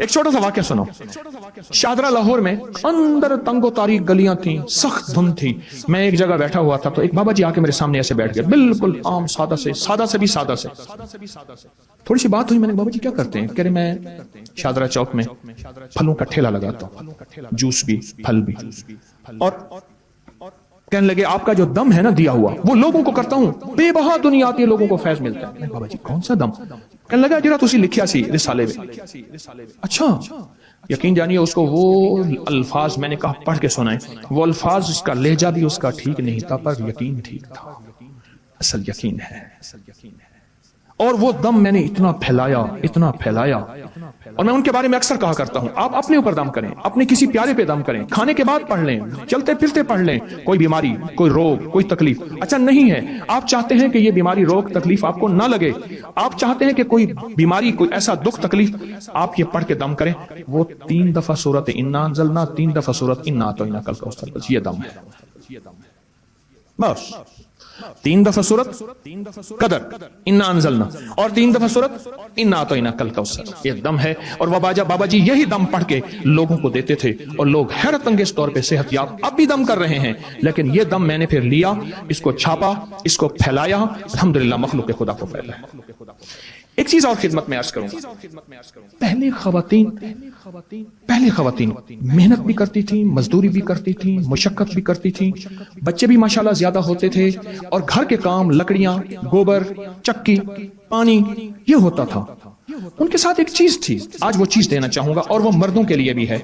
ایک چھوٹا سا واقعہ سنو. شاہدرہ لاہور میں اندر تنگ و تاریک گلیاں تھیں، سخت دھند تھی. میں ایک جگہ بیٹھا ہوا تھا تو ایک بابا جی آ کے میرے سامنے ایسے بیٹھ گئے، بالکل عام سادہ سے بھی سادہ سے. تھوڑی سی بات ہوئی، میں نے بابا جی کیا کرتے ہیں؟ کہہ رہے میں شاہدرہ چوک میں پھلوں کا ٹھیلا لگاتا ہوں، جوس بھی پھل بھی. اور کہنے لگے آپ کا جو دم ہے نا دیا ہوا وہ لوگوں کو کرتا ہوں، بے بہا دنیا آتی ہے، لوگوں کو فیض ملتا ہے. بابا جی کون سا دم؟ کہنے لگا جرا تسی لکھیا سی رسالے میں. اچھا، یقین جانیے اس کو وہ الفاظ میں نے کہا پڑھ کے سنائے. وہ الفاظ اس کا لہجہ بھی اس کا ٹھیک نہیں تھا پر یقین ٹھیک تھا. اصل یقین ہے. اور وہ دم میں نے اتنا پھیلایا. اور میں ان کے بارے میں اکثر کہا کرتا ہوں آپ اپنے اوپر دم کریں، اپنے کسی پیارے پہ دم کریں، کھانے کے بعد پڑھ لیں، چلتے پھرتے پڑھ لیں. کوئی بیماری، کوئی روگ، کوئی تکلیف اچھا نہیں ہے. آپ چاہتے ہیں کہ یہ بیماری روگ تکلیف آپ کو نہ لگے، آپ چاہتے ہیں کہ کوئی بیماری، کوئی ایسا دکھ تکلیف، آپ یہ پڑھ کے دم کریں. وہ 3 دفعہ سورت انا انزلنا، 3 دفعہ سورت انا اعطیناک الکوثر، بس یہ دم ہے. بس 3 دفعہ سورت قدر انا انزلنا اور 3 دفعہ سورت انا اعطیناک الکوثر، یہ دم ہے. اور وہ بابا جی یہی دم پڑھ کے لوگوں کو دیتے تھے اور لوگ حیرت انگیز طور پہ صحت یاب اب بھی دم کر رہے ہیں. لیکن یہ دم میں نے پھر لیا، اس کو چھاپا، اس کو پھیلایا، الحمدللہ مخلوق خدا کو پھیلایا. ایک چیز اور خدمت میں عرض کروں گا. پہلے خواتین محنت بھی کرتی تھیں، مزدوری بھی کرتی تھیں، مشقت بھی کرتی تھیں، بچے بھی ماشاءاللہ زیادہ ہوتے تھے، اور گھر کے کام لکڑیاں، گوبر، چکی، پانی، یہ ہوتا تھا. ان کے ساتھ ایک چیز تھی، آج وہ چیز دینا چاہوں گا، اور وہ مردوں کے لیے بھی ہے.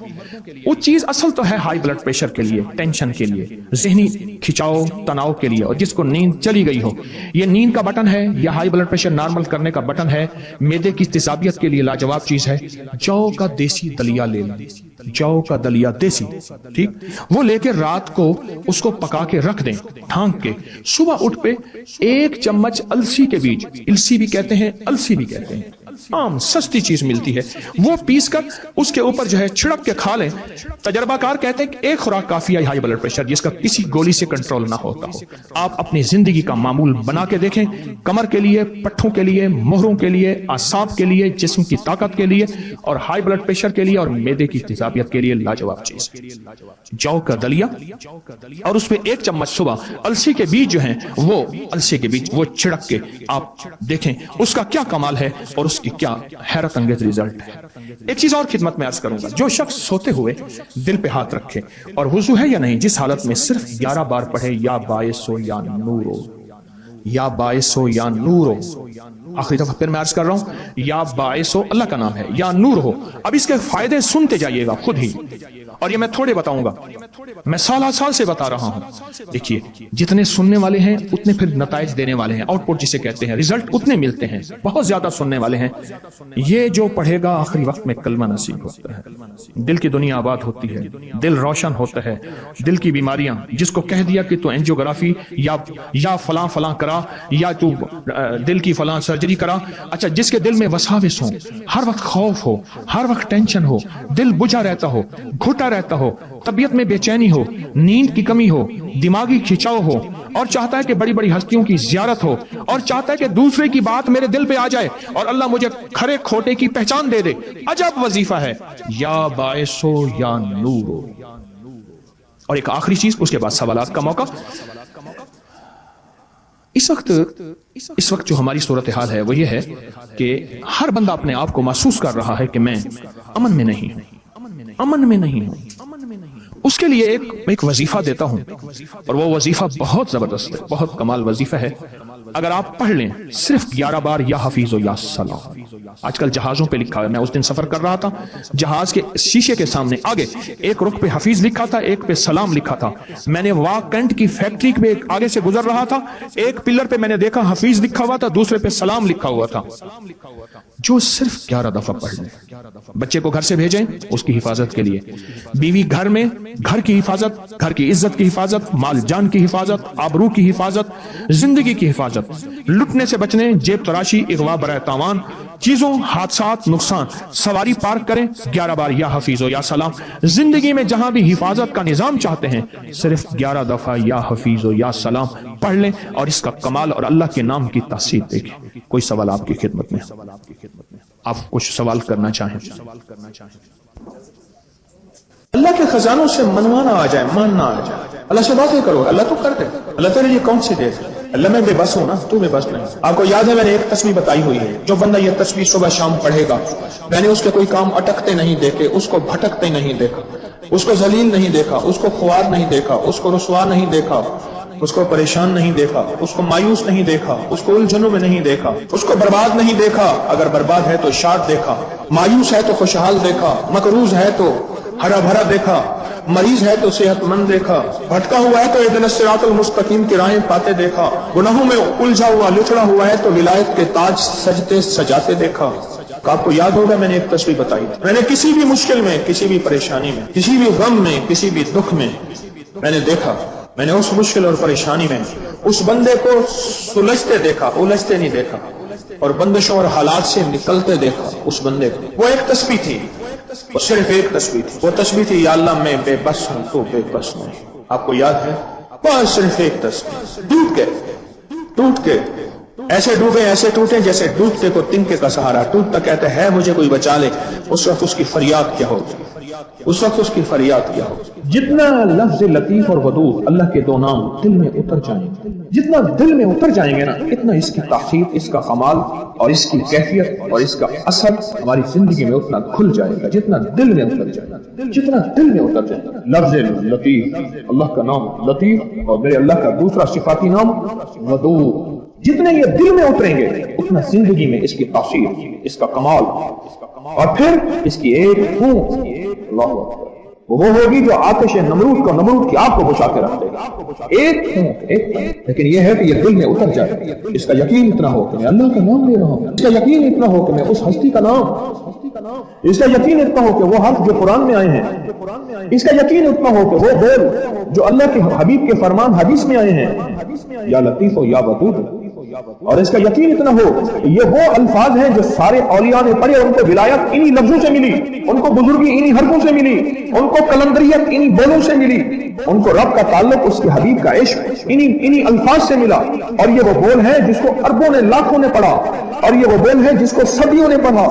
وہ چیز اصل تو ہے ہائی بلڈ پریشر کے لیے، ٹینشن کے لیے، ذہنی کھچاؤ تناؤ کے لیے، اور جس کو نیند چلی گئی ہو. یہ نیند کا بٹن ہے، یہ ہائی بلڈ پریشر نارمل کرنے کا بٹن ہے. معدے کی تیزابیت کے لیے لاجواب چیز ہے. جو کا دیسی دلیا لے لیں، جو کا دلیا دیسی، ٹھیک، وہ لے کے رات کو اس کو پکا کے رکھ دیں ڈھانک کے. صبح اٹھ پہ 1 چمچ السی کے بیج، السی بھی کہتے ہیں، السی بھی کہتے ہیں، عام سستی چیز ملتی ہے، وہ پیس کر اس کے اوپر جو ہے چھڑک کے کھا لیں. تجربہ کار کہتے ہیں کہ 1 خوراک کافی ہے ہائی بلڈ پریشر جس کا کسی گولی سے کنٹرول نہ ہوتا ہو. آپ اپنی زندگی کا معمول بنا کے دیکھیں، کمر کے لیے، پٹھوں کے لیے، مہروں کے لیے، اعصاب کے لیے، جسم کی طاقت کے لیے، اور ہائی بلڈ پریشر کے لیے اور معدے کی تیزابیت کے لیے لاجواب چیز. جو کا دلیا، اور اس میں 1 چمچ صبح السی کے بیج جو ہیں، وہ السی کے بیج وہ چھڑک کے آپ دیکھیں اس کا کیا کمال ہے اور اس کی کیا حیرت انگیز ریزلٹ ہے. ایک چیز اور خدمت میں عرض کروں گا. جو شخص سوتے ہوئے دل پہ ہاتھ رکھے اور وضو ہے یا نہیں، جس حالت میں صرف 11 بار پڑھے یا باعث ہو یا نور ہو، یا باعث ہو یا نور ہو. آخری دفعہ پھر میں عرض کر رہا ہوں، یا باعث ہو، اللہ کا نام ہے، یا نور ہو. اب اس کے فائدے سنتے جائیے گا خود ہی، اور یہ میں تھوڑے بتاؤں گا، میں سال سے بتا رہا ہوں. دیکھیے جتنے سننے والے ہیں اتنے پھر نتائج دینے والے ہیں، آؤٹ پٹ جسے کہتے ہیں، ریزلٹ اتنے ملتے ہیں. بہت زیادہ سننے والے ہیں. یہ جو پڑھے گا آخری وقت میں کلمہ نصیب ہوتا ہے، دل کی دنیا آباد ہوتی ہے، دل روشن ہوتا ہے. دل کی بیماریاں، جس کو کہہ دیا کہ تو اینجیوگرافی یا فلاں کرا، یا تو دل کی فلاں سرجری کرا، اچھا جس کے دل میں وساوس ہوں، ہر وقت خوف ہو، ہر وقت ٹینشن ہو، دل بجھا رہتا ہو، گھٹا رہتا ہو، طبیعت میں بے چینی ہو، نیند کی کمی ہو، دماغی کھچاؤ ہو، اور چاہتا ہے کہ بڑی بڑی ہستیوں کی زیارت ہو، اور چاہتا ہے کہ دوسرے کی بات میرے دل پہ آ جائے اور اللہ مجھے کھرے کھوٹے کی پہچان دے دے. عجب وظیفہ ہے، یا باعث ہو یا نور ہو. اور ایک آخری چیز، اس کے بعد سوالات کا موقع. اس وقت جو ہماری صورتحال ہے وہ یہ ہے کہ ہر بندہ اپنے آپ کو محسوس کر رہا ہے کہ میں امن میں نہیں ہوں. اس کے لیے ایک وظیفہ دیتا ہوں، اور وہ وظیفہ بہت زبردست ہے، بہت کمال وظیفہ ہے. اگر آپ پڑھ لیں صرف 11 بار یا حفیظ و یا سلام. آج کل جہازوں پہ لکھا ہے، میں اس دن سفر کر رہا تھا، جہاز کے شیشے کے سامنے آگے ایک رخ پہ حفیظ لکھا تھا، ایک پہ سلام لکھا تھا. میں نے واک کینٹ کی فیکٹری پہ آگے سے گزر رہا تھا، ایک پلر پہ میں نے دیکھا حفیظ لکھا ہوا تھا، دوسرے پہ سلام لکھا ہوا تھا. جو صرف 11 دفعہ پڑھ لیں. بچے کو گھر سے بھیجیں اس کی حفاظت کے لیے، بیوی گھر میں، گھر کی حفاظت، گھر کی عزت کی حفاظت، مال جان کی حفاظت، آبرو کی حفاظت، زندگی کی حفاظت، لٹنے سے بچنے، جیب تراشی، اغوا برائے تاوان، چیزوں، حادثات، نقصان. سواری پارک کریں، 11 بار یا حفیظ و یا سلام. زندگی میں جہاں بھی حفاظت کا نظام چاہتے ہیں صرف 11 دفعہ یا حفیظ و یا سلام پڑھ لیں، اور اس کا کمال اور اللہ کے نام کی تاثیر دیکھیں. کوئی سوال آپ کی خدمت میں؟ آپ کچھ سوال کرنا چاہیں؟ اللہ کے خزانوں سے منوانا آ جائے، ماننا آ جائے، اللہ سے باتیں کرو، اللہ تو کر دے، اللہ تیرے لیے کون سی دے دے، اللہ میں بے بس ہوں نا، تو بے بس نہیں۔ آپ کو یاد ہے میں نے ایک تسبیح بتائی ہوئی ہے، جو بندہ یہ تسبیح صبح شام پڑھے گا، میں نے اس کے کوئی کام اٹکتے نہیں دیکھے، اس کو بھٹکتے نہیں دیکھا، اس کو ذلیل نہیں دیکھا، اس کو خوار نہیں دیکھا، اس کو رسوا نہیں دیکھا، اس کو پریشان نہیں دیکھا، اس کو مایوس نہیں دیکھا، اس کو الجھنوں میں نہیں دیکھا، اس کو برباد نہیں دیکھا، اگر برباد ہے تو شاد دیکھا، مایوس ہے تو خوشحال دیکھا، مقروض ہے تو ہرا بھرا دیکھا، مریض ہے تو صحت مند دیکھا، بھٹکا ہوا ہے تو اہدنا الصراط المستقیم کی راہیں پاتے دیکھا، گناہوں میں الجھا ہوا لچڑا ہوا ہے تو ولایت کے تاج سجتے سجاتے دیکھا۔ آپ کو یاد ہوگا میں نے ایک تسبیح بتائی تھی، میں نے کسی بھی مشکل میں، کسی بھی پریشانی میں، کسی بھی غم میں، کسی بھی دکھ میں میں نے دیکھا، میں نے اس مشکل اور پریشانی میں اس بندے کو سلجھتے دیکھا، الجھتے نہیں دیکھا، اور بندشوں اور حالات سے نکلتے دیکھا اس بندے کو۔ وہ ایک تسبیح تھی، وہ صرف ایک تسبیح تھی، وہ تسبیح تھی یا اللہ میں بے بس ہوں تو بے بس نہیں۔ آپ کو یاد ہے؟ بس صرف ایک تسبیح، ٹوٹ کے ایسے ڈوبے، ایسے ٹوٹے جیسے ڈوبتے کو تنکے کا سہارا، ٹوٹتا کہتے ہے مجھے کوئی بچا لے، اس وقت اس کی فریاد کیا ہوگی، اس وقت اس کی فریاد کیا ہوگی۔ جتنا لفظ لطیف اور ودود اللہ کے دو نام دل میں اتر جائیں گے، جتنا دل میں اتر جائیں گے نا، اتنا اس کی تاثیر، اس کا کمال اور اس کی کیفیت اور اس کا اثر ہماری زندگی میں اتنا کھل جائے گا، جتنا دل میں اتر جائے گا، جتنا دل میں اتر جائے گا۔ لفظ لطیف، اللہ کا نام لطیف، اور میرے اللہ کا دوسرا صفاتی نام ودود، جتنے یہ دل میں اتریں گے اتنا زندگی میں اس کی تاثیر، اس کا کمال، اور پھر اس کی ایک پھونک، اللہ اکبر، وہ ہوگی جو آتش نمرود کو، نمرود کی آگ کو بجھا کے رکھ دے گا، ایک پھونک، ایک پھونک۔ لیکن یہ ہے کہ یہ دل میں اتر جائے، اس کا یقین اتنا ہو کہ میں اللہ کا نام لے رہا ہوں، اس کا یقین اتنا ہو کہ میں اس ہستی کا نام، اس کا یقین اتنا ہو کہ وہ حرف جو قرآن میں آئے ہیں، اس کا یقین اتنا ہو کہ وہ بول جو اللہ کے حبیب کے فرمان حدیث میں آئے ہیں، یا لطیف ہو یا ودود، اور اس کا یقین اتنا ہو کہ یہ وہ الفاظ ہیں جو سارے اولیاء نے پڑھے، ان کو ولایت انہی لفظوں سے ملی، ان کو بزرگی انہی حرفوں سے ملی، ان کو کلندریت انہی بولوں سے ملی، ان کو رب کا تعلق، اس کے حبیب کا عشق انہی الفاظ سے ملا، اور یہ وہ بول ہے جس کو اربوں نے، لاکھوں نے پڑھا، اور یہ وہ بول ہے جس کو صدیوں نے پڑھا،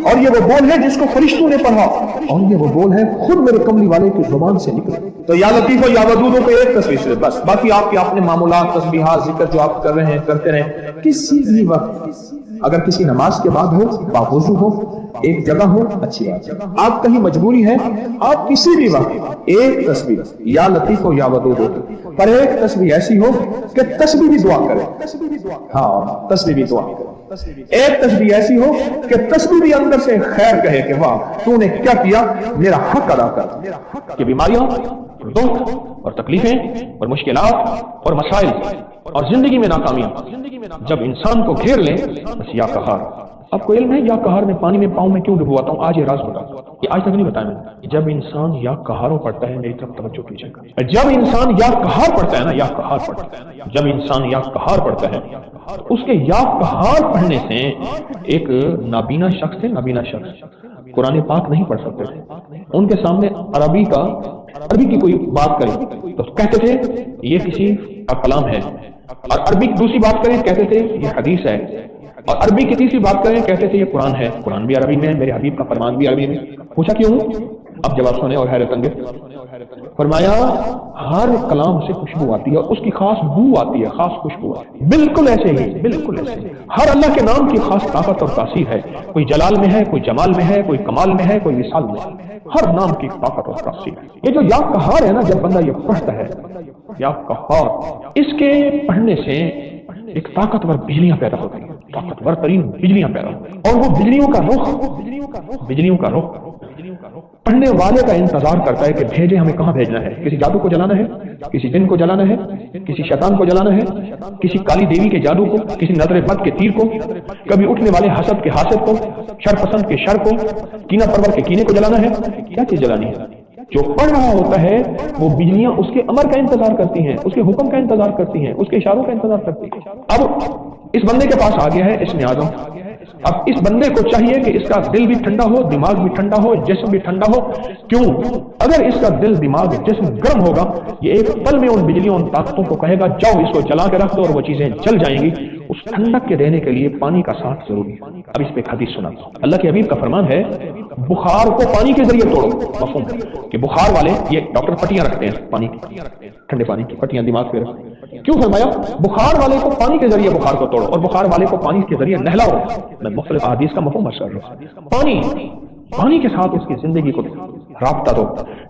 اور یہ وہ بول ہے جس کو فرشتوں نے پڑھا، اور یہ وہ بول ہے خود میرے کملی والے کی زبان سے نکلے۔ تو یا لطیف و یا ودود کو ایک تصویر سے بس، باقی آپ کے اپنے معمولات، تسبیحات، ذکر جو آپ کر رہے ہیں، کرتے رہیں، کسی بھی وقت، اگر کسی نماز کے بعد ہو، باوضو ہو، ایک جگہ ہو، اچھی بات ہے، آپ کہیں مجبوری ہے، آپ کسی بھی وقت ایک تسبیح یا لطیف ہو یا ودود ہو، پر ایک تسبیح ایسی ہو کہ تسبیح بھی دعا کرے، ہاں تسبیح بھی دعا کرے، ایک تسبیح ایسی ہو کہ تسبیح بھی اندر سے خیر کہے کہ واہ تو نے کیا کیا، میرا حق ادا کر۔ کہ بیماریاں، دکھ اور تکلیفیں اور مشکلات اور مسائل اور زندگی میں ناکامیاں جب انسان کو گھیر لیں، بس یا قہار۔ آپ کو علم ہے یا قہار میں پانی میں پاؤں میں کیوں ڈبواتا ہوں؟ آج یہ راز بتا، یہ آج تک نہیں بتایا میں نے۔ جب انسان یا قہاروں پڑھتا ہے، میری طرف توجہ کیجیے گا، جب انسان یا قہار پڑھتا ہے نا، یا قہار پڑھتا ہے، جب انسان یا قہار پڑھتا ہے، اس کے یا قہار پڑھنے سے ایک نابینا شخص تھے، نابینا شخص قرآن پاک نہیں پڑھ سکتے تھے، ان کے سامنے عربی کی کوئی بات کرے تو کہتے تھے یہ کسی کا کلام ہے، اور عربی کی دوسری بات کریں کہتے تھے یہ حدیث ہے، اور عربی کی تیسری بات کریں کہتے تھے یہ قرآن ہے، قرآن بھی عربی میں ہے، میرے حبیب کا فرمان بھی عربی میں۔ پوچھا کیوں؟ اب جواب سنیں اور حیرت انگیز۔ فرمایا ہر کلام سے خوشبو آتی ہے، اور اس کی خاص بو آتی ہے، خاص خوشبو آتی ہے، بالکل ایسے ہی، بالکل ایسے ہی ہر اللہ کے نام کی خاص طاقت اور تاثیر ہے، کوئی جلال میں ہے، کوئی جمال میں ہے، کوئی کمال میں ہے، کوئی مثال میں ہے، ہر نام کی طاقت اور تاثیر ہے۔ یہ جو یا قہار ہے نا، جب بندہ یہ پڑھتا ہے یا قہار، اس کے پڑھنے سے ایک طاقتور بجلیاں پیدا ہوتی ہیں، طاقتور ترین بجلیاں پیدا ہوتی ہیں، اور وہ بجلیوں کا رخ پڑھنے والے کا انتظار کرتا ہے کہ بھیجے، ہمیں کہاں بھیجنا ہے، کسی جادو کو جلانا ہے، کسی جن کو جلانا ہے، کسی شیطان کو جلانا ہے، کسی کالی دیوی کے جادو کو، کسی نظر بد کے تیر کو، کبھی اٹھنے والے حسد کے حاسد کو، شر پسند کے شر کو، کینہ پرور کے کینے کو جلانا ہے، کیا چیز جلانی ہے؟ جو پڑھ رہا ہوتا ہے وہ بجلیاں اس کے امر کا انتظار کرتی ہیں، اس کے حکم کا انتظار کرتی ہیں، اس کے اشاروں کا انتظار کرتی ہیں۔ اب اس بندے کے پاس آ گیا ہے اسم اعظم، اب اس بندے کو چاہیے کہ اس کا دل بھی ٹھنڈا ہو، دماغ بھی ٹھنڈا ہو، جسم بھی ٹھنڈا ہو۔ کیوں؟ اگر اس کا دل، دماغ، جسم گرم ہوگا، یہ ایک پل میں ان بجلیوں، ان طاقتوں کو کہے گا جاؤ اس کو جلا کے رکھ دو، اور وہ چیزیں جل جائیں گی۔ اس ٹھنڈک کے دینے کے لیے پانی کا ساتھ ضروری ہے۔ اب اس پہ ایک حدیث سناتا ہوں۔ اللہ کے حبیب کا فرمان ہے بخار کو پانی کے ذریعے توڑو۔ مفہوم کہ بخار والے، یہ ڈاکٹر پٹیاں رکھتے ہیں پانی کی، ٹھنڈے پانی کی پٹیاں دماغ پہ رکھتے ہیں، کیوں فرمایا بخار والے کو پانی کے ذریعے بخار کو توڑو اور بخار والے کو پانی کے ذریعے نہلاؤ۔ میں مختلف احادیث کا مفہوم عرض کر رہا ہوں۔ پانی کے ساتھ اس کی زندگی کو رابطہ دو۔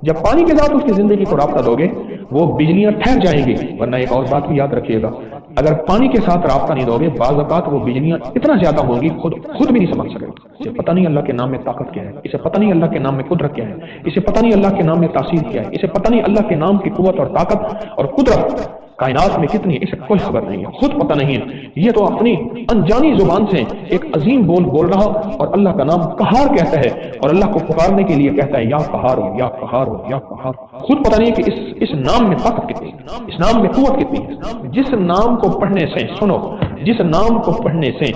جب پانی کے ساتھ اس کی زندگی کو رابطہ دو گے وہ بجلیاں ٹھہر جائیں گی۔ ورنہ ایک اور بات بھی یاد رکھیے گا، اگر پانی کے ساتھ رابطہ نہیں دو گے بعض اوقات وہ بجلیاں اتنا زیادہ ہوں گی خود بھی نہیں سمجھ سکے۔ اسے پتہ نہیں اللہ کے نام میں طاقت کیا ہے، اسے پتہ نہیں اللہ کے نام میں قدرت کیا ہے، اسے پتہ نہیں اللہ کے نام میں تاثیر کیا ہے، اسے پتہ نہیں اللہ کے نام کی قوت اور طاقت اور قدرت کائنات میں کتنی، اسے کوئی خبر نہیں ہے، خود پتہ نہیں ہے۔ یہ تو اپنی انجانی زبان سے ایک عظیم بول بول رہا اور اللہ کا نام قہار کہتا ہے اور اللہ کو پکارنے کے لیے کہتا ہے یا قہار ہو یا قہار ہو یا قہار ہو۔ خود پتہ نہیں کہ اس نام میں طاقت کتنی ہے، اس نام میں قوت کتنی ہے۔ جس نام کو پڑھنے سے، سنو، جس نام کو پڑھنے سے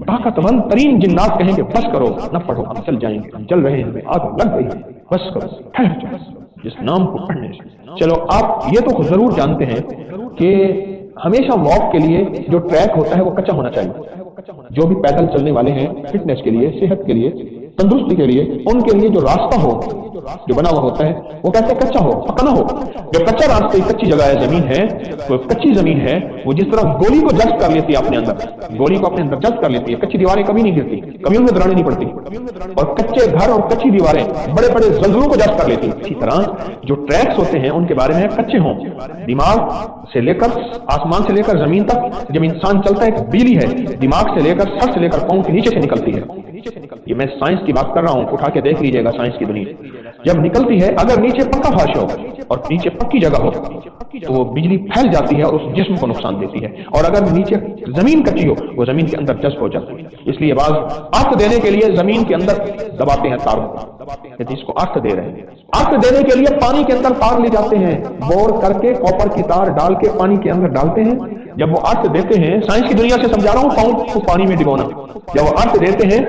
طاقتور ترین جنات کہیں گے بس کرو نہ پڑھو ہم چل جائیں گے، ہم چل رہے ہیں، آگ لگ گئی ہے، بس کرو ٹھہر جاؤ، جس نام کو پڑھنے سے۔ چلو آپ یہ تو ضرور جانتے ہیں کہ ہمیشہ واک کے لیے جو ٹریک ہوتا ہے وہ کچا ہونا چاہیے۔ جو بھی پیدل چلنے والے ہیں فٹنس کے لیے، صحت کے لیے، تندرستی کے لیے، ان کے لیے جو راستہ ہو جو بنا ہوا ہوتا ہے وہ کیسے کچا ہو، پکا نہ ہو۔ جو کچا راستہ، کچی جگہ ہے، زمین ہے، وہ کچی زمین ہے، وہ جس طرح گولی کو جذب کر لیتی ہے اپنے اندر، گولی کو اپنے اندر جذب کر لیتی ہے، کچی دیواریں کبھی نہیں گرتی، کبھی ان میں دراڑیں نہیں پڑتی، اور کچے گھر اور کچی دیواریں بڑے بڑے زلزلوں کو جذب کر لیتی ہیں۔ اسی طرح جو ٹریکس ہوتے ہیں ان کے بارے میں کچے ہوں، دماغ سے لے کر آسمان سے لے کر زمین تک جب انسان چلتا ہے ایک بجلی ہے، دماغ سے لے کر سر سے لے کر پاؤں کے نیچے سے نکلتی ہے۔ یہ میں سائنس کی بات کر رہا ہوں، اٹھا کے دیکھ لیجئے گا سائنس کی دنیا جب نکلتی ہے، اگر نیچے پکا فرش ہو اور نیچے پکی جگہ ہو تو وہ بجلی پھیل جاتی ہے اور اس جسم کو نقصان دیتی ہے، اور اگر نیچے زمین کچی ہو وہ زمین کے اندر جذب ہو جاتی ہے۔ اس لیے بعض ارتھ دینے کے لیے زمین کے اندر دباتے ہیں تاروں کو، جس کو ارتھ دے رہے ہیں۔ ارتھ دینے کے لیے پانی کے اندر تار لے جاتے ہیں، بور کر کے کاپر کی تار ڈال کے پانی کے اندر ڈالتے ہیں۔ جب وہ ارتھ دیتے ہیں، سائنس کی دنیا سے سمجھا رہا ہوں، پاؤں کو پانی میں ڈبونا، جب وہ ارتھ دیتے ہیں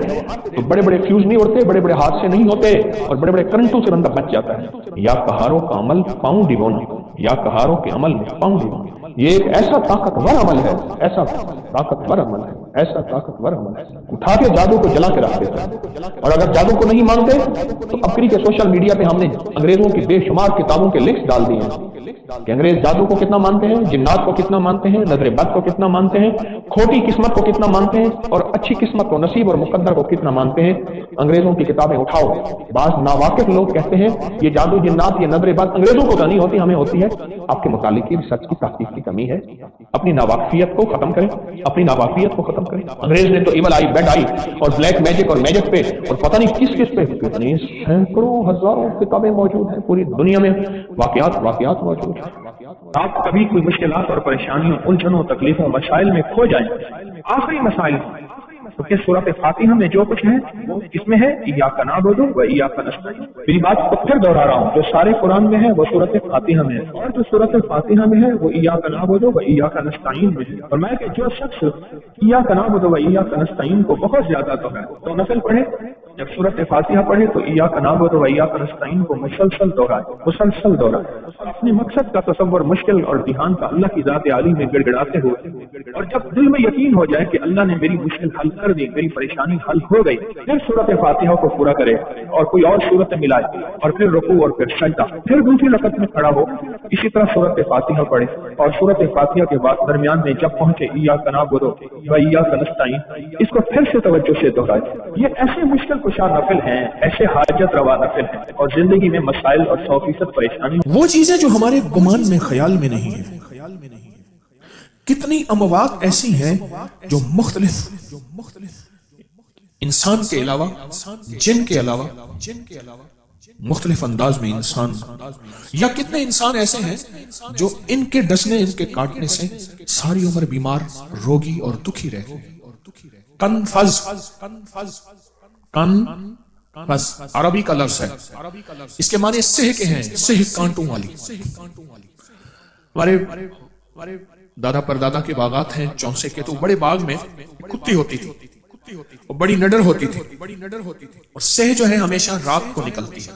تو بڑے بڑے فیوز نہیں اڑتے، بڑے بڑے حادثے نہیں ہوتے اور بڑے بڑے کرنٹوں سے بندہ بچ جاتا ہے۔ یا قہاروں کا عمل پاؤں ڈبونا، یا قہاروں کے عمل میں پاؤں ڈبونا، یہ ایک ایسا طاقتور عمل ہے، ایسا طاقتور عمل ہے، ایسا طاقتور عمل ہے، اٹھا کے جادو کو جلا کے رکھ دیتا ہے۔ اور اگر جادو کو نہیں مانتے تو ابکری کے سوشل میڈیا پہ ہم نے انگریزوں کی بے شمار کتابوں کے لنکس ڈال دیے ہیں کہ انگریز جادو کو کتنا مانتے ہیں، جنات کو کتنا مانتے ہیں، نظر بد کو کتنا مانتے ہیں، کھوٹی قسمت کو کتنا مانتے ہیں، اور اچھی قسمت کو، نصیب اور مقدر کو کتنا مانتے ہیں۔ انگریزوں کی کتابیں اٹھاؤ۔ بعض ناواقف لوگ کہتے ہیں یہ جادو جنات، یہ نظر بد انگریزوں کو تو نہیں ہوتی، ہمیں ہوتی ہے۔ آپ کے متعلق کی ریسرچ کی تحقیق کی کمی ہے۔ اپنی ناواقفیت کو ختم کریں، اپنی ناواقفیت کو ختم کریں۔ انگریز نے تو ایول آئی، بیڈ آئی اور بلیک میجک اور میجک پہ اور پتہ نہیں کس کس پہ کتنی سینکڑوں ہزاروں کتابیں موجود ہیں، پوری دنیا میں واقعات موجود ہیں۔ آپ کبھی کوئی مشکلات اور پریشانیوں، الجھنوں، تکلیفوں، مسائل میں کھو جائیں، آخری مسائل تو کہ سورۃ فاتحہ میں جو کچھ ہے وہ اس میں ہے ایاک نعبد و ایاک نستعین۔ میری بات کو پھر دوہرا رہا ہوں، جو سارے قرآن میں ہے وہ سورۃ فاتحہ میں ہے، اور جو سورۃ فاتحہ میں ہے وہ ایاک نعبد و ایاک نستعین میں ہے۔ فرمایا کہ جو شخص ایاک نعبد و ایاک نستعین کو بہت زیادہ تو ہے تو نفل پڑھے، جب سورۃ فاتحہ پڑھے تو ایاک نعبد و ایاک نستعین کو مسلسل دہرائے، اپنے مقصد کا تصور مشکل اور دھیان کا اللہ کی ذات عالی میں گڑ گڑاتے ہوئے، اور جب دل میں یقین ہو جائے کہ اللہ نے میری مشکل حل کر دی، میری پریشانی حل ہو گئی، پھر سورۃ فاتحہ کو پورا کرے اور کوئی اور سورت ملائے، اور پھر رکوع اور پھر سجدہ، پھر دوسری رکعت میں کھڑا ہو، اسی طرح سورۃ فاتحہ پڑھے، اور سورۃ فاتحہ کے بعد درمیان میں جب پہنچے ایاک نعبد و ایاک نستعین، اس کو پھر سے توجہ سے دہرائے۔ یہ ایسے مشکل کشا نفل ہیں، ایسے حاجت روا نفل ہیں، اور زندگی میں مسائل اور 100% پریشانی، وہ چیزیں جو ہمارے گمان میں، خیال میں نہیں ہیں۔ کتنی اموات ایسی ہیں جو مختلف انسان کے علاوہ، جن کے علاوہ مختلف انداز میں انسان، یا کتنے انسان ایسے ہیں جو ان کے ڈسنے، ان کے کاٹنے سے ساری عمر بیمار، روگی اور دکھی رہتے ہیں۔ بس عربی کا لفظ ہے، اس کے معنی سہ کے ہیں، سہ کانٹوں والی۔ ہمارے دادا پردادا کے باغات ہیں چونسے کے، تو بڑے باغ میں کتی ہوتی تھی اور بڑی نڈر ہوتی تھی، اور سہ جو ہے ہمیشہ رات کو نکلتی ہے،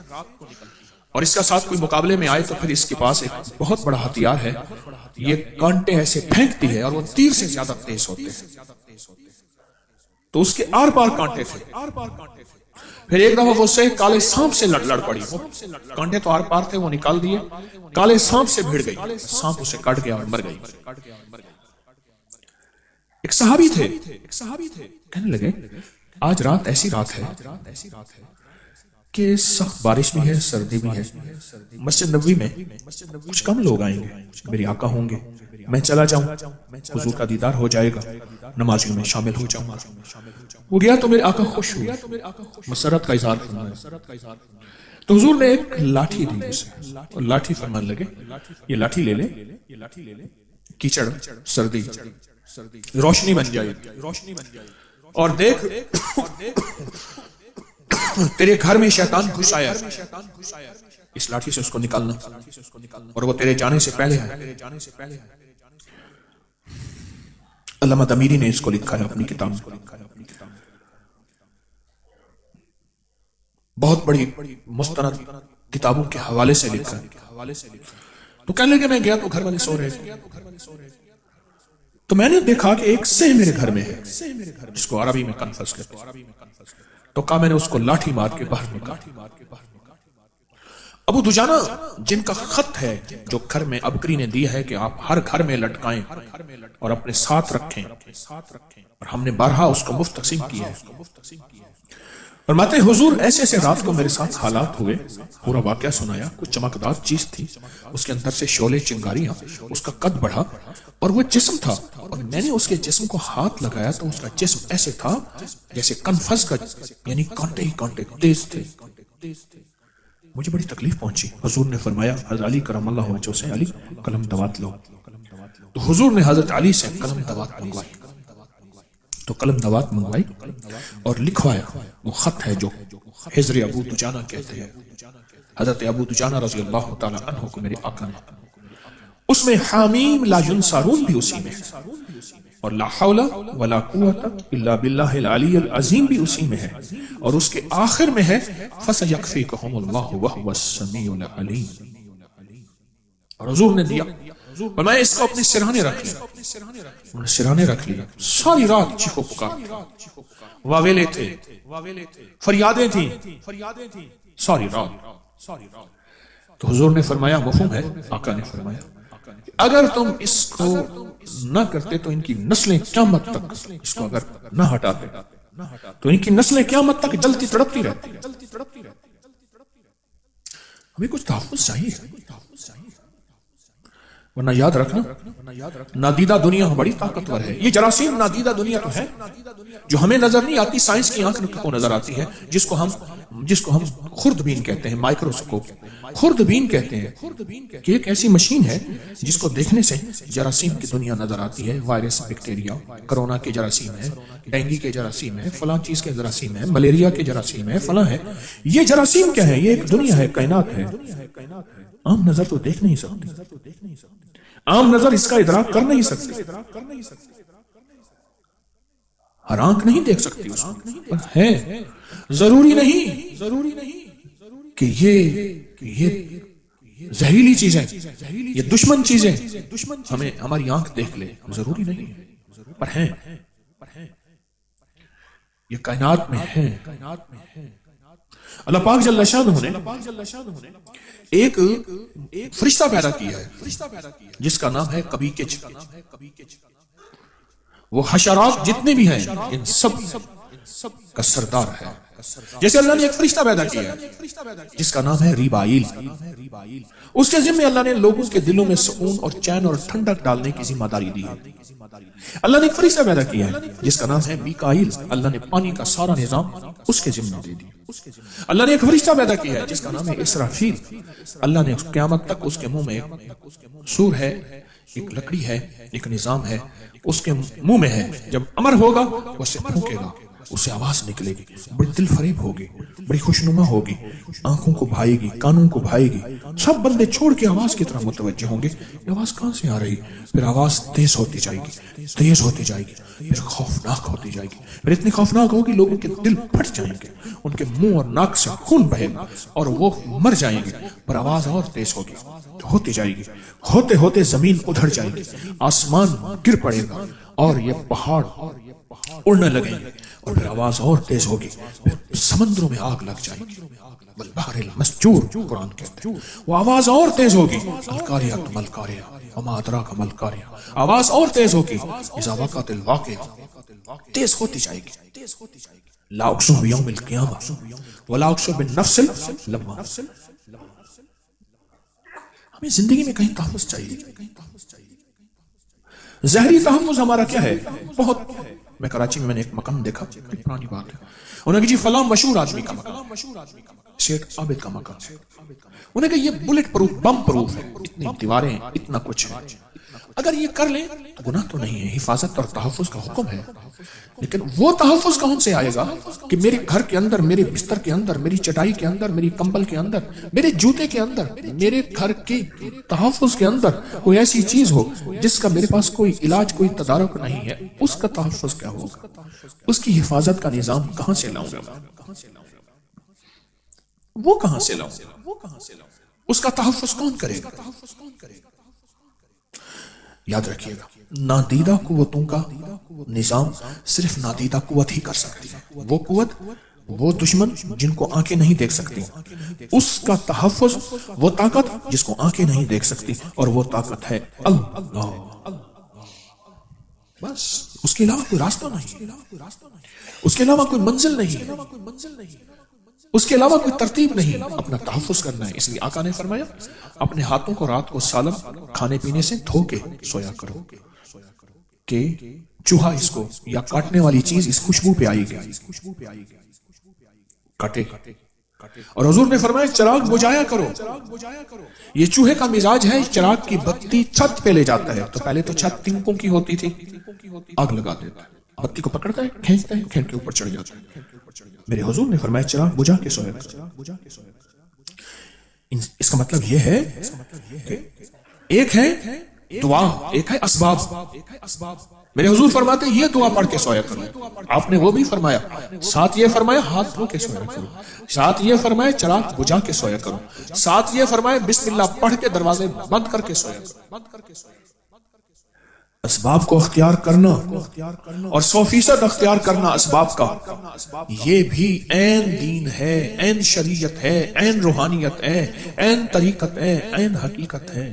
اور اس کا ساتھ کوئی مقابلے میں آئے تو پھر اس کے پاس ایک بہت بڑا ہتھیار ہے، یہ کانٹے ایسے پھینکتی ہے اور وہ تیر سے زیادہ تیز ہوتے ہیں۔ تو اس کے آر پار کانٹے تھے. پھر ایک دفعہ وہ سے کالے سانپ سے لڑ پڑی. کانٹے تو آر پار تھے، وہ نکال دیے. کالے سانپ سے بھیڑ گئی، سانپ اسے کاٹ گیا اور مر گئی. ایک صحابی تھے، کہنے لگے آج رات ایسی رات ہے کہ سخت بارش بھی ہے، سردی بھی ہے. مسجد نبوی میں کچھ کم لوگ آئیں گے، میری آقا ہوں گے، میں چلا جاؤں، حضور کا دیدار ہو جائے گا، نمازیوں میں شامل ہو جاؤں. وہ گیا تو میرے آقا خوش ہوئے، مسرت کا اظہار فرمایا. تو حضور نے ایک لاٹھی دی اسے، اور لاٹھی فرمان لگے یہ لاٹھی لے لے، کیچڑ سردی روشنی بن جائے اور دیکھ تیرے گھر میں شیطان گھس آیا، اس لاٹھی سے اس کو نکالنا اور وہ تیرے جانے سے پہلے ہے. علامہ تمیری نے اس کو لکھا ہے اپنی کتاب میں، بہت بڑی مستند کتابوں کے حوالے سے لکھا ہے. تو کہنے لگے میں گیا تو گھر والے سو رہے تھے، تو میں نے دیکھا کہ ایک سہ میرے گھر میں ہے جس کو عربی میں کنفس کہتے ہیں. تو کہا میں نے اس کو لاٹھی مار کے باہر نکالا. ابو دجانہ جن کا خط ہے جو گھر میں ابکری نے دیا ہے کہ آپ ہر گھر میں لٹکائیں اور اپنے ساتھ رکھیں، اور ہم نے بارہا اس کو مفت تقسیم کیا ہے. اور ماتے حضور ایسے ایسے رات کو میرے ساتھ حالات ہوئے، پورا واقعہ سنایا. کچھ چمکدار چیز تھی، اس کے اندر سے شعلے چنگاریاں، اس کا قد بڑھا اور وہ جسم تھا، اور میں نے اس کے جسم کو ہاتھ لگایا تو اس کا جسم ایسے تھا جیسے کنفس کا، یعنی کانٹے ہی کانٹے تیز تھے. مجھے بڑی تکلیف پہنچی. حضور نے فرمایا حضرت علی کرم اللہ وجہہ سے علی قلم دوات لو. تو حضور نے حضرت علی سے قلم دوات منگوائی، تو قلم دوات منگوائی اور لکھوایا. وہ خط ہے جو حضر ابو دجانہ کہتے ہیں، حضرت ابو دجانہ رضی اللہ تعالی عنہ کو میرے آقا نے. اس میں حامیم لا ینصرون بھی اسی میں ہے، اور لا حول ولا قوت الا باللہ العلی العظیم بھی اسی میں ہے، اور اس کے آخر میں ہے فَسَيَكْفِيكَهُمُ اللَّهُ وَهُوَ السَّمِيعُ الْعَلِيمُ. اور حضور نے دیا اور میں اس کو اپنے سرہانے رکھ لیا. انہوں نے سرہانے رکھ لیا. ساری رات چیخو پکار، واویلے تھے، فریادیں تھیں ساری رات. تو حضور نے فرمایا مفہوم ہے؟ آقا نے فرمایا اگر تم اس کو نہ کرتے تو ان کی نسلیں قیامت تک اس کو اگر نہ ہٹاتے تو ان کی نسلیں قیامت تک جلتی تڑپتی رہتی. ہمیں کچھ تحفظ چاہیے، ورنہ یاد رکھنا نادیدہ دنیا بڑی طاقتور ہے. یہ جراثیم نادیدہ دنیا تو ہے جو ہمیں نظر نہیں آتی، سائنس کی آنکھ کو نظر آتی ہے، جس کو ہم خوردبین کہتے ہیں، مائکروسکوپ خوردبین کہتے ہیں، کہ ایک ایسی مشین ہے جس کو دیکھنے سے جراثیم کی دنیا نظر آتی ہے. وائرس، بیکٹیریا، کرونا کے جراثیم ہے، ڈینگی کے جراثیم ہے، فلاں چیز کے جراثیم ہے، ملیریا کے جراثیم ہے، فلاں ہے. یہ جراثیم کیا ہے؟ یہ ایک دنیا ہے، کائنات ہے. عام نظر تو دیکھ نہیں سکتی، عام نظر اس کا ادراک کر نہیں سکتی، ہر آنکھ نہیں دیکھ سکتی اس کو. ہے ضروری نہیں کہ یہ زہریلی چیزیں، یہ دشمن چیزیں ہمیں ہماری آنکھ دیکھ لے، ضروری نہیں، پر ہیں، یہ کائنات میں ہے. اللہ پاک جل شانہ نے ایک فرشتہ پیدا کیا ہے جس کا نام ہے کبیکچ. وہ حشرات جتنے بھی ہیں ان سب کا سردار ہے. جیسے اللہ نے ایک فرشتہ پیدا کیا ہے جس کا نام ہے ریبائیل. اس کے ذمہ اللہ نے لوگوں کے دلوں میں سکون اور چین اور ٹھنڈک ڈالنے کی ذمہ داری دی ہے. اللہ نے ایک فرشتہ پیدا کیا ہے جس کا نام ہے میکائیل. اللہ نے پانی کا سارا نظام اس کے ذمہ دے دی. اللہ نے ایک فرشتہ پیدا کیا ہے جس کا نام ہے اسرافیل. اللہ نے قیامت تک اس کے منہ میں ایک سور ہے، ایک لکڑی ہے، ایک نظام ہے، اس کے منہ میں ہے. جب امر ہوگا وہ اسے پھونکے گا، اسے آواز نکلے گی، بڑی دل فریب ہوگی، بڑی خوشنما ہوگی، آنکھوں کو بھائے گی، کانوں کو بھائے گی. سب بندے چھوڑ کے آواز کی طرف متوجہ ہوں گے، یہ آواز کہاں سے آ رہی؟ پھر آواز تیز ہوتی جائے گی، تیز ہوتی جائے گی، پھر خوفناک ہوتی جائے گی، پھر اتنی خوفناک ہوگی لوگوں کے دل پھٹ جائیں گے، ان کے منہ اور ناک سے خون بہے گا اور وہ مر جائیں گے. پر آواز اور تیز ہوگی، ہوتی جائے گی، ہوتے ہوتے زمین ادھڑ جائے گی، آسمان گر پڑے گا اور یہ پہاڑ اڑنے لگیں گے اور پھر آواز اور تیز ہوگی، پھر سمندروں میں آگ لگ جائے گی، والبحر المسجور قرآن کہتے ہیں، وہ آواز اور تیز ہوگی، القاریہ ما القاریہ وما ادراک ما القاریہ، آواز اور تیز ہوگی، اذا وقعت الواقعہ، تیز ہوتی جائے گی، لا اقسم بیوم القیامہ ولا اقسم بالنفس اللوامہ۔ ہمیں زندگی میں کہیں تحفظ چاہیے۔ ظاہری تحفظ ہمارا کیا ہے؟ بہت، میں کراچی میں نے ایک مقام دیکھا، بڑی پرانی بات ہے، انہوں نے کہا جی فلاں مشہور آدمی کا مقام، شیخ عابد کا مقام، انہوں نے کہا یہ بلٹ پروف، بم پروف ہے، اتنی دیواریں، اتنا کچھ ہے، اگر یہ کر لیں تو گناہ تو نہیں ہے، حفاظت اور تحفظ کا حکم ہے، لیکن وہ تحفظ کون سے آئے گا کہ میرے گھر کے اندر، میرے بستر کے اندر، میری چٹائی کے اندر، میری کمبل کے اندر، میرے جوتے کے اندر، میرے گھر کے تحفظ کے اندر کوئی ایسی چیز ہو جس کا میرے پاس کوئی علاج، کوئی تدارک نہیں ہے، اس کا تحفظ کیا ہوگا؟ اس کی حفاظت کا نظام کہاں سے لاؤں گا؟ وہ کہاں سے لاؤں؟ اس کا تحفظ کون کرے گا؟ یاد رکھیے گا، نادیدہ قوتوں کا نظام صرف نادیدہ قوت ہی کر سکتی ہے، وہ قوت، وہ دشمن جن کو آنکھیں نہیں دیکھ سکتی، اس کا تحفظ وہ طاقت جس کو آنکھیں نہیں دیکھ سکتی، اور وہ طاقت ہے اللہ، بس اس کے علاوہ کوئی راستہ نہیں، اس کے علاوہ کوئی منزل نہیں، اس کے علاوہ کوئی ترتیب نہیں، اپنا تحفظ کرنا ہے۔ اس لیے آقا نے فرمایا اپنے ہاتھوں کو رات کو سالم کھانے پینے سے دھو کے سویا کرو کہ چوہا اس کو یا کاٹنے والی چیز اس خوشبو پہ آئی گئی کاٹے، اور حضور نے فرمایا چراغ بجھایا کرو، یہ چوہے کا مزاج ہے، چراغ کی بتی چھت پہ لے جاتا ہے، تو پہلے تو چھت تنکوں کی ہوتی تھی، آگ لگا دیتا ہے، بتی کو پکڑتا ہے، کھینچتا ہے، کھینچ کے اوپر چڑھ جاتا ہے۔ میرے حضور نے فرمایا چراغ بجھا کے سویا کرو۔ اس کا مطلب یہ ہے کہ ایک ہے دعا، ایک ہے اسباب۔ میرے حضور فرماتے یہ دعا پڑھ کے سویا کرو، آپ نے وہ بھی فرمایا، ساتھ یہ فرمایا ہاتھ دھو کے سویا کرو، ساتھ یہ فرمایا چراغ بجھا کے سویا کرو، ساتھ یہ فرمایا بسم اللہ پڑھ کے دروازے بند کر کے سویا کرو۔ اسباب کو اختیار کرنا اور 100% اختیار کرنا اسباب کا، یہ بھی عین دین ہے، عین شریعت ہے، عین روحانیت ہے، عین طریقت ہے، عین حقیقت ہے۔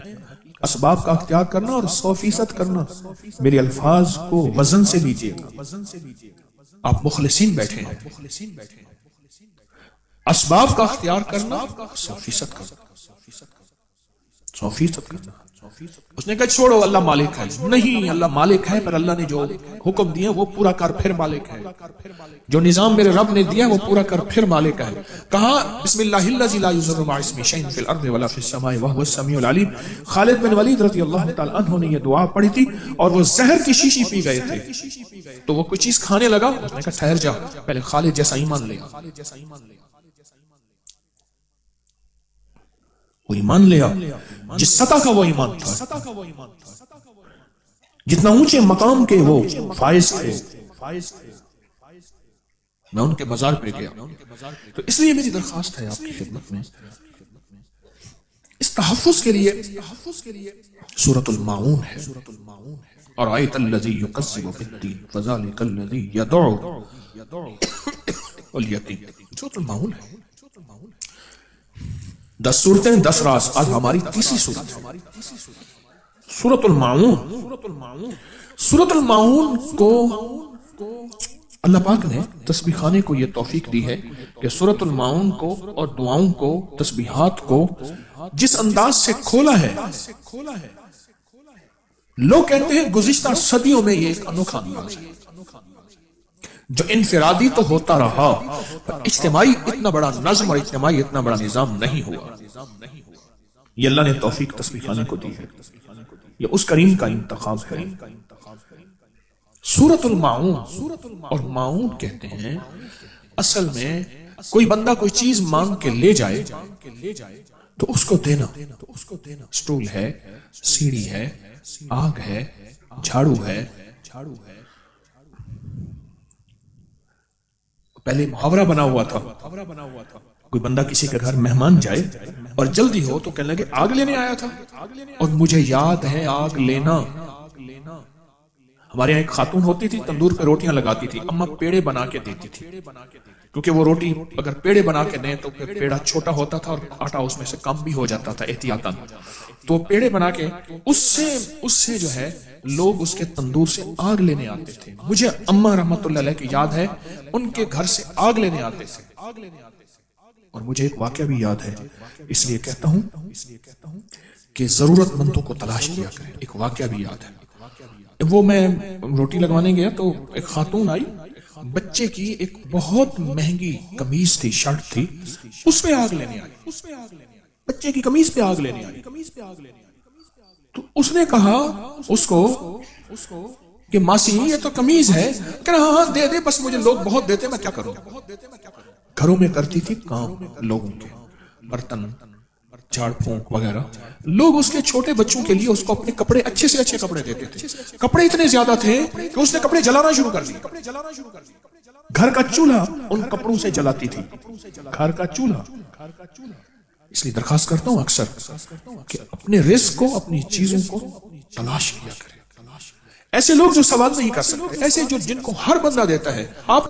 اسباب کا اختیار کرنا اور 100% کرنا۔ میرے الفاظ کو وزن سے لیجئے گا، آپ مخلصین بیٹھے ہیں، اسباب کا اختیار کرنا 100% کرنا، 100% کرنا۔ اس نے کہا چھوڑو اللہ مالک ہے، نہیں اللہ مالک ہے، پر اللہ نے جو حکم دیا وہ پورا کر پھر مالک ہے، جو نظام میرے رب نے دیا وہ پورا کر پھر مالک ہے۔ کہا بسم اللہ الذی لا یضر مع اسمہ شیء فی الارض ولا فی السماء وهو السمیع العلیم۔ خالد بن ولید رضی اللہ تعالی عنہ نے یہ دعا پڑھی تھی اور وہ زہر کی شیشی پی گئے تھے، تو وہ کوئی چیز کھانے لگا، اس نے کہا ٹھہر جا، پہلے خالد جیسا ایمان لے، وہ ایمان لیا جس سطح کا وہ ایمان تھا، جتنا اونچے مقام کے وہ فائز تھے۔ میں ان کے بازار پہ گیا، تو اس لیے میری درخواست ہے آپ کی خدمت میں، اس تحفظ کے لیے سورۃ الماعون ہے، اور آیت الذی یکذب بالدین فذلک الذی یدعو الیتیم، سورۃ الماعون ہے۔ 10 صورتیں 10 راز، آج ہماری تیسری صورت ہے سورۃ الماعون۔ سورۃ الماعون کو اللہ پاک نے تسبیح خانے کو یہ توفیق دی ہے کہ سورۃ الماعون کو اور دعاؤں کو، تسبیحات کو جس انداز سے کھولا ہے، لوگ کہتے ہیں گزشتہ صدیوں میں یہ ایک انوکھا انداز ہے جو انفرادی تو ہوتا رہا، پر اجتماعی اتنا بڑا نظم اور اجتماعی اتنا بڑا نظام نہیں ہوا۔ یہ اللہ نے توفیق تسبیح خانے کو دی ہے، یہ اس کریم کا انتخاب ہے۔ سورۃ الماعون، اور معون کہتے ہیں اصل میں کوئی بندہ کوئی چیز مانگ کے لے جائے تو اس کو دینا، سٹول ہے، سیڑھی ہے، آگ ہے، جھاڑو ہے۔ پہلے محاورہ بنا ہوا تھا، کوئی بندہ کسی کے گھر مہمان جائے اور جلدی ہو تو کہنے لگے آگ لینے آیا تھا، اور مجھے یاد ہے آگ لینا، ہمارے یہاں ایک خاتون ہوتی تھی تندور پہ روٹیاں لگاتی تھی، اماں پیڑے بنا کے دیتی تھی، کیونکہ وہ روٹی اگر پیڑے بنا کے دیں تو پھر پیڑا چھوٹا ہوتا تھا اور آٹا اس میں سے کم بھی ہو جاتا تھا احتیاطاً، تو پیڑے بنا کے اس سے جو ہے لوگ اس کے تندور سے آگ لینے آتے تھے. مجھے اماں رحمت اللہ علیہ کی یاد ہے ان کے گھر سے آگ لینے آتے تھے. اور مجھے ایک واقعہ بھی یاد ہے، اس لیے کہتا ہوں کہ ضرورت مندوں کو تلاش کیا کریں. ایک واقعہ بھی یاد ہے، وہ میں روٹی لگوانے گیا تو ایک خاتون آئی، بچے کی ایک بہت مہنگی قمیض تھی، شرٹ تھی، اس پہ آگ لینے آئی، بچے کی قمیض پہ آگ لینے آئی. تو اس نے کہا اس کو کہ ماسی یہ تو قمیض ہے، کہ ہاں ہاں دے دے، بس مجھے لوگ بہت دیتے میں کیا کروں. گھروں میں کرتی تھی کام لوگوں کے، برتن جھاڑ پھونک وغیرہ. لوگ اس کے چھوٹے بچوں کے لیے اس کو اپنے کپڑے اچھے سے اچھے کپڑے دیتے تھے. کپڑے اتنے زیادہ تھے کہ اس نے کپڑے جلانا شروع کر دیے. گھر کا چولہا ان کپڑوں سے جلاتی تھی، گھر کا چولہا. اس لیے درخواست کرتا ہوں اکثر کہ اپنے رزق کو، اپنی چیزوں کو تلاش کیا کریں. ایسے لوگ جو سوال نہیں کر سکتے، ایسے جو جن کو ہر بندہ دیتا ہے، آپ